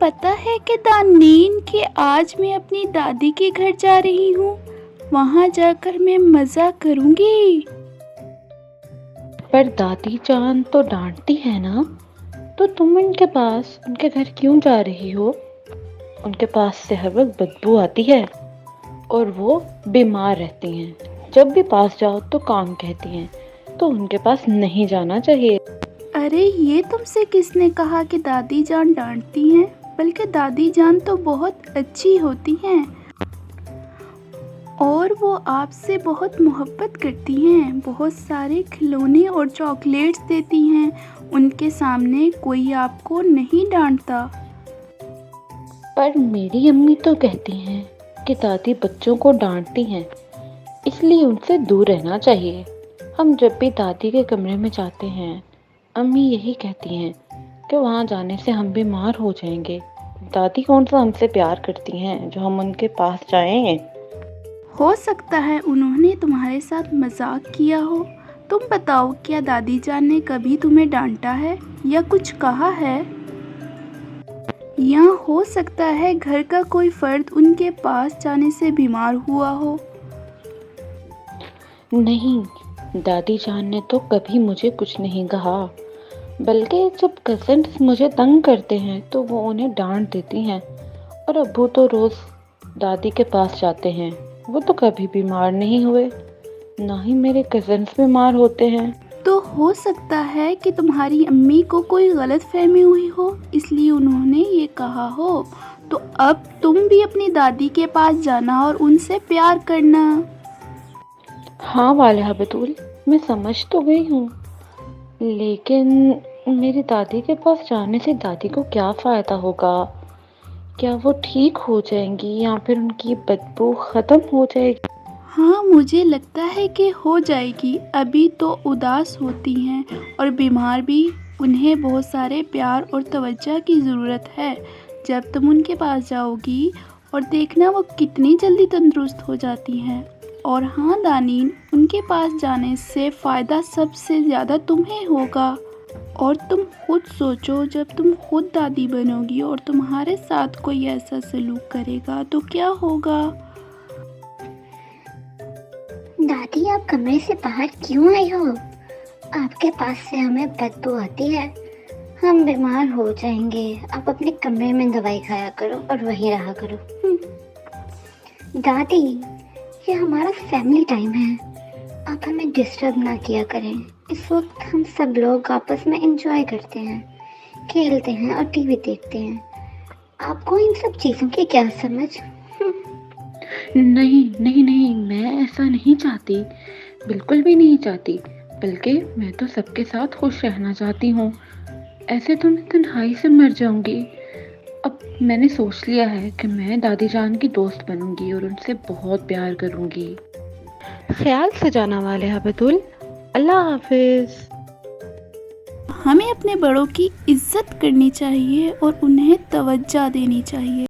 पता है कि दानीन कि आज मैं अपनी दादी के घर जा रही हूँ। वहाँ जाकर मैं मज़ा करूँगी। पर दादी जान तो डांटती है ना, तो तुम उनके घर क्यों जा रही हो? उनके पास से हर वक्त बदबू आती है और वो बीमार रहती हैं। जब भी पास जाओ तो काम कहती हैं, तो उनके पास नहीं जाना चाहिए। अरे ये तुमसे किसने कहा कि दादी जान डांटती हैं? बल्कि दादी जान तो बहुत अच्छी होती हैं और वो आपसे बहुत मोहब्बत करती हैं। बहुत सारे खिलौने और चॉकलेट्स देती हैं। उनके सामने कोई आपको नहीं डांटता। पर मेरी अम्मी तो कहती हैं कि दादी बच्चों को डांटती हैं, इसलिए उनसे दूर रहना चाहिए। हम जब भी दादी के कमरे में जाते हैं, अम्मी यही कहती हैं कि वहाँ जाने से हम बीमार हो जाएंगे। दादी कौन सा हमसे प्यार करती हैं जो हम उनके पास जाएं? हो सकता है उन्होंने तुम्हारे साथ मजाक किया हो। तुम बताओ, क्या दादी जान ने कभी तुम्हें डांटा है या कुछ कहा है? या हो सकता है घर का कोई फर्द उनके पास जाने से बीमार हुआ हो। नहीं, दादी जान ने तो कभी मुझे कुछ नहीं कहा। बल्कि जब कज़न्स मुझे तंग करते हैं तो वो उन्हें डांट देती हैं। और अब्बू तो रोज़ दादी के पास जाते हैं। वो तो कभी बीमार नहीं हुए, ना ही मेरे कज़न्स बीमार होते हैं। तो हो सकता है कि तुम्हारी अम्मी को कोई गलतफहमी हुई हो, इसलिए उन्होंने ये कहा हो। तो अब तुम भी अपनी दादी के पास जाना और उनसे प्यार करना। हाँ वालिहा बतूल, मैं समझ तो गई हूँ, लेकिन मेरी दादी के पास जाने से दादी को क्या फ़ायदा होगा? क्या वो ठीक हो जाएंगी या फिर उनकी बदबू ख़त्म हो जाएगी? हाँ, मुझे लगता है कि हो जाएगी। अभी तो उदास होती हैं और बीमार भी। उन्हें बहुत सारे प्यार और तवज्जो की ज़रूरत है। जब तुम उनके पास जाओगी और देखना वो कितनी जल्दी तंदुरुस्त हो जाती हैं। और हाँ दानीन, उनके पास जाने से फ़ायदा सबसे ज़्यादा तुम्हें होगा। और तुम खुद सोचो, जब तुम खुद दादी बनोगी और तुम्हारे साथ कोई ऐसा सलूक करेगा तो क्या होगा? दादी, आप कमरे से बाहर क्यों आई हो? आपके पास से हमें बदबू आती है। हम बीमार हो जाएंगे। आप अपने कमरे में दवाई खाया करो और वहीं रहा करो। दादी, ये हमारा फैमिली टाइम है। आप हमें डिस्टर्ब ना किया करें। इस वक्त हम सब लोग आपस में एंजॉय करते हैं, खेलते हैं और टीवी देखते हैं। आपको इन सब चीज़ों की क्या समझ? नहीं नहीं नहीं, मैं ऐसा नहीं चाहती, बिल्कुल भी नहीं चाहती। बल्कि मैं तो सबके साथ खुश रहना चाहती हूँ। ऐसे तो मैं तन्हाई से मर जाऊंगी। अब मैंने सोच लिया है कि मैं दादी जान की दोस्त बनूंगी और उनसे बहुत प्यार करूंगी। ख्याल से जाना वाले बतूल। अल्लाह हाफिज। हमें अपने बड़ों की इज्जत करनी चाहिए और उन्हें तवज्जो देनी चाहिए।